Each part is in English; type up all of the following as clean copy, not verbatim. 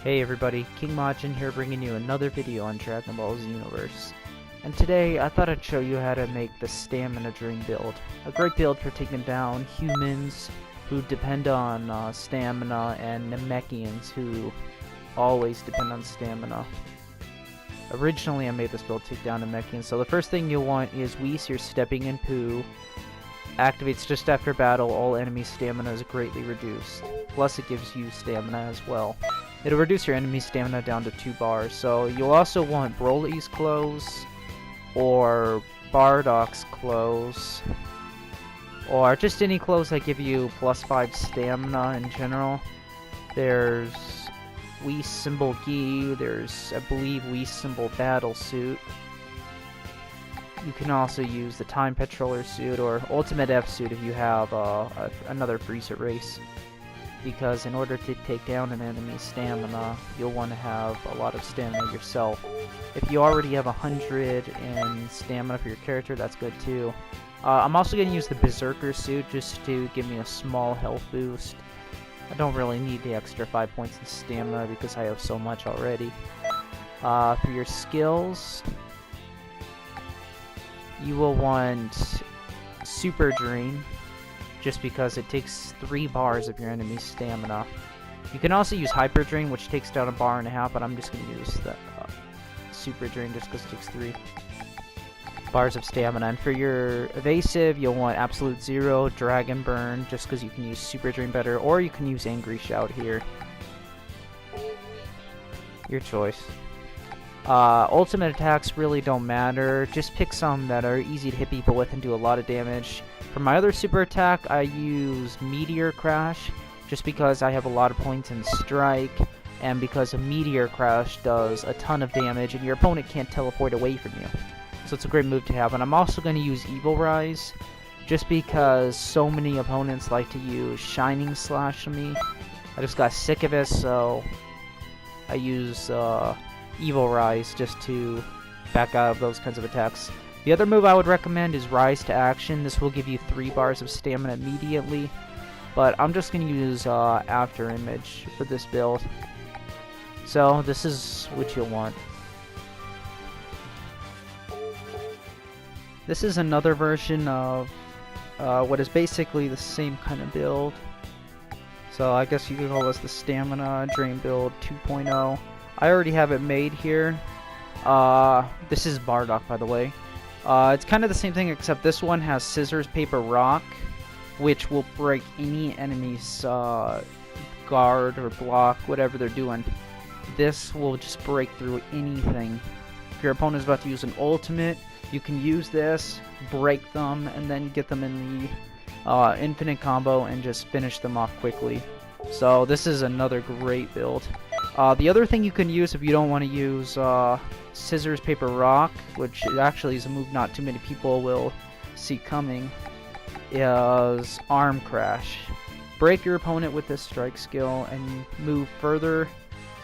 Hey everybody, King Majin here bringing you another video on Dragon Ball Xenoverse. And today I thought I'd show you how to make the Stamina Drain build. A great build for taking down humans who depend on stamina and Namekians who always depend on stamina. Originally I made this build to take down Namekians, so the first thing you'll want is Whis, your Stepping in Poo. Activates just after battle, all enemy stamina is greatly reduced. Plus it gives you stamina as well. It'll reduce your enemy stamina down to 2 bars. So you'll also want Broly's clothes, or Bardock's clothes, or just any clothes that give you plus 5 stamina in general. There's Whis Symbol Gi, there's I believe Whis Symbol Battle Suit. You can also use the Time Patroller suit or Ultimate F suit if you have another Frieza race. Because in order to take down an enemy's stamina, you'll want to have a lot of stamina yourself. If you already have 100 in stamina for your character, that's good too. I'm also going to use the Berserker suit just to give me a small health boost. I don't really need the extra 5 points in stamina because I have so much already. For your skills, you will want Super Drain, just because it takes 3 bars of your enemy's stamina. You can also use Hyper Drain, which takes down 1.5 bars, but I'm just going to use the Super Drain just because it takes 3 bars of stamina. And for your evasive, you'll want Absolute Zero, Dragon Burn, just because you can use Super Drain better, or you can use Angry Shout here. Your choice. Ultimate attacks really don't matter, just pick some that are easy to hit people with and do a lot of damage. For my other super attack, I use Meteor Crash, just because I have a lot of points in Strike, and because a Meteor Crash does a ton of damage and your opponent can't teleport away from you. So it's a great move to have. And I'm also going to use Evil Rise, just because so many opponents like to use Shining Slash on me. I just got sick of it, so I use Evil Rise just to back out of those kinds of attacks. The other move I would recommend is Rise to Action. This will give you 3 bars of stamina immediately, but I'm just going to use After Image for this build. So this is what you'll want. This is another version of what is basically the same kind of build. So I guess you could call this the Stamina Drain build 2.0. I already have it made here. This is Bardock, by the way. It's kind of the same thing, except this one has Scissors, Paper, Rock, which will break any enemy's guard or block, whatever they're doing. This will just break through anything. If your opponent is about to use an ultimate, you can use this, break them, and then get them in the infinite combo and just finish them off quickly. So this is another great build. The other thing you can use if you don't want to use Scissors, Paper, Rock, which actually is a move not too many people will see coming, is Arm Crash. Break your opponent with this strike skill and move further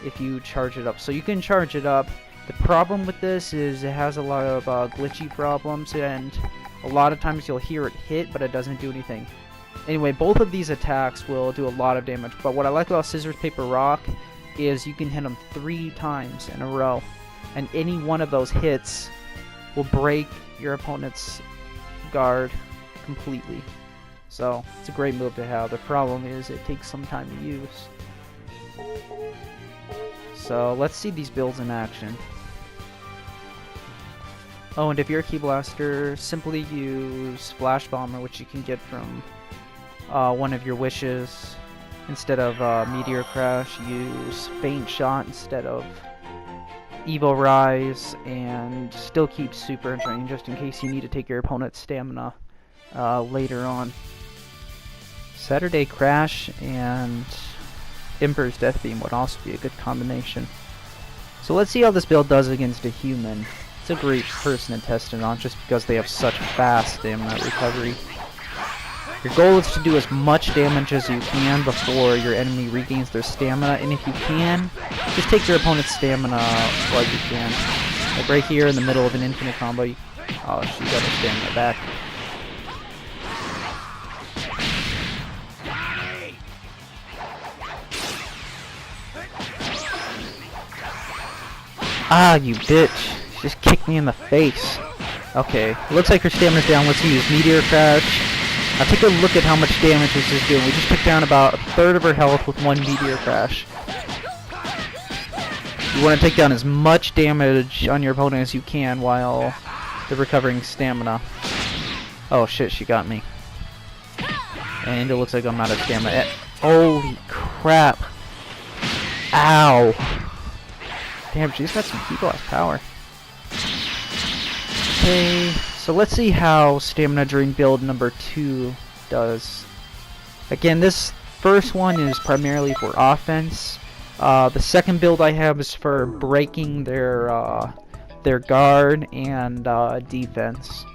if you charge it up. So you can charge it up. The problem with this is it has a lot of glitchy problems, and a lot of times you'll hear it hit, but it doesn't do anything. Anyway, both of these attacks will do a lot of damage, but what I like about Scissors, Paper, Rock is you can hit them 3 times in a row, and any one of those hits will break your opponent's guard completely. So it's a great move to have. The problem is it takes some time to use. So let's see these builds in action. Oh, and if you're a Ki Blaster, simply use Flash Bomber, which you can get from one of your wishes. Instead of Meteor Crash, use Faint Shot instead of Evil Rise, and still keep Super Drain just in case you need to take your opponent's stamina later on. Saturday Crash and Emperor's Death Beam would also be a good combination. So let's see how this build does against a human. It's a great person to test it on just because they have such fast stamina recovery. Your goal is to do as much damage as you can before your enemy regains their stamina, and if you can, just take your opponent's stamina while you can. Like right here in the middle of an infinite combo, oh, she got her stamina back. Ah, you bitch. She just kicked me in the face. Okay, looks like her stamina's down. Let's use Meteor Crash. Now take a look at how much damage this is doing. We just took down about a third of her health with one Meteor Crash. You want to take down as much damage on your opponent as you can while they're recovering stamina. Oh shit, she got me. And it looks like I'm out of stamina. Holy crap. Ow. Damn, she's got some people-ass power. Okay, so let's see how Stamina Drain build number 2 does. Again, this first one is primarily for offense. The second build I have is for breaking their guard and defense.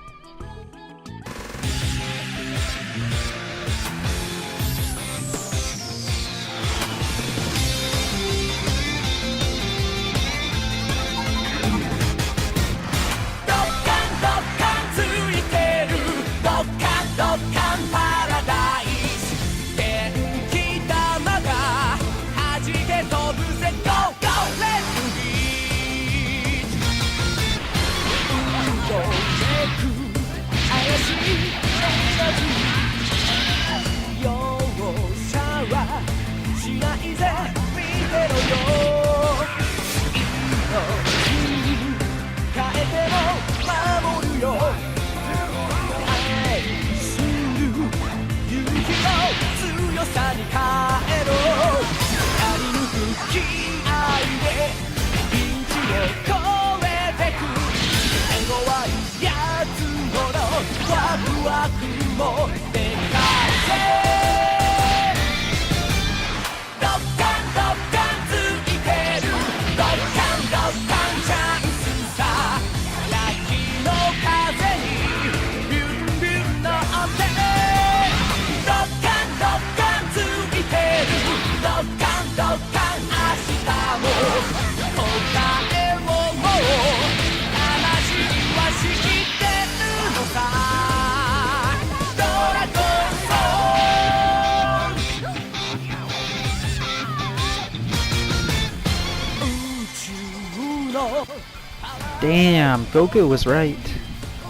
Damn, Goku was right.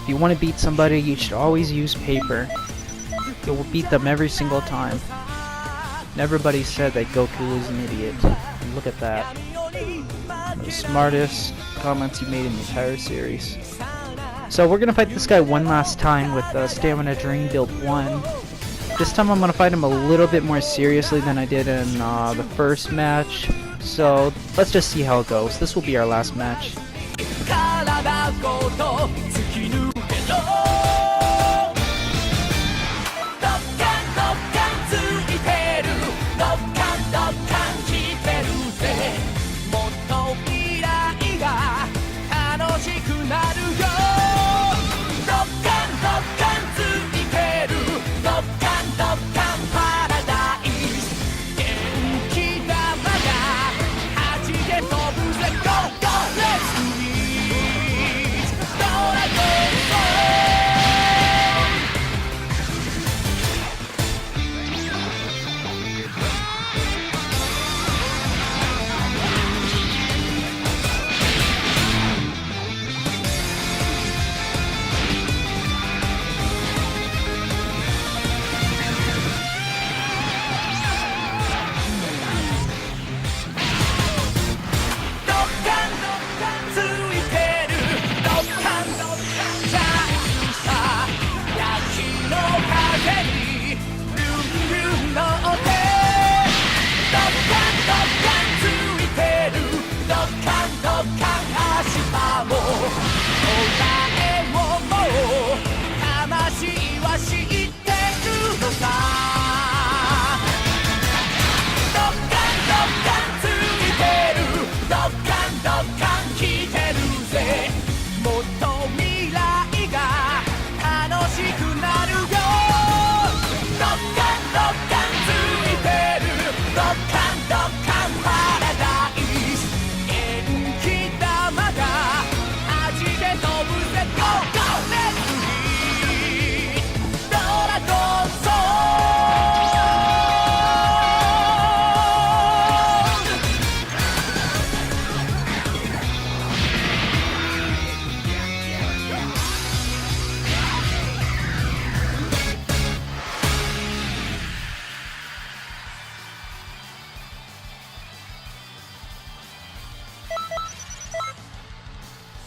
If you want to beat somebody, you should always use paper. It will beat them every single time. And everybody said that Goku was an idiot. And look at that. The smartest comments you made in the entire series. So we're gonna fight this guy one last time with Stamina Drain build 1. This time I'm gonna fight him a little bit more seriously than I did in the first match. So let's just see how it goes. This will be our last match.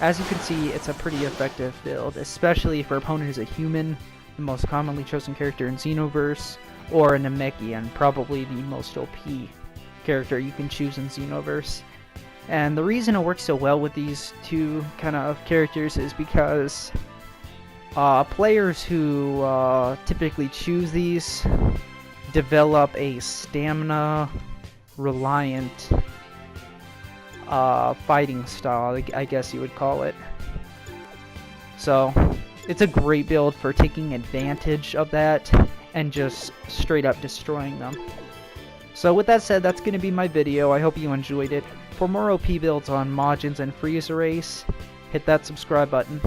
As you can see, it's a pretty effective build, especially if your opponent is a human, the most commonly chosen character in Xenoverse, or a Namekian, probably the most OP character you can choose in Xenoverse. And the reason it works so well with these two kind of characters is because players who typically choose these develop a stamina reliant fighting style, I guess you would call it. So it's a great build for taking advantage of that and just straight up destroying them. So with that said, that's going to be my video. I hope you enjoyed it. For more OP builds on Majins and Frieza Race, hit that subscribe button.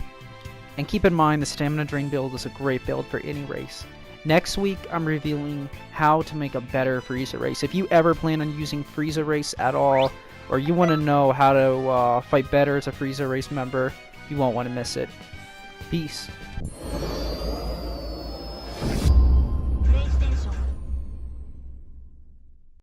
And keep in mind, the Stamina Drain build is a great build for any race. Next week, I'm revealing how to make a better Frieza Race. If you ever plan on using Frieza Race at all, or you want to know how to fight better as a Frieza Race member, you won't want to miss it. Peace.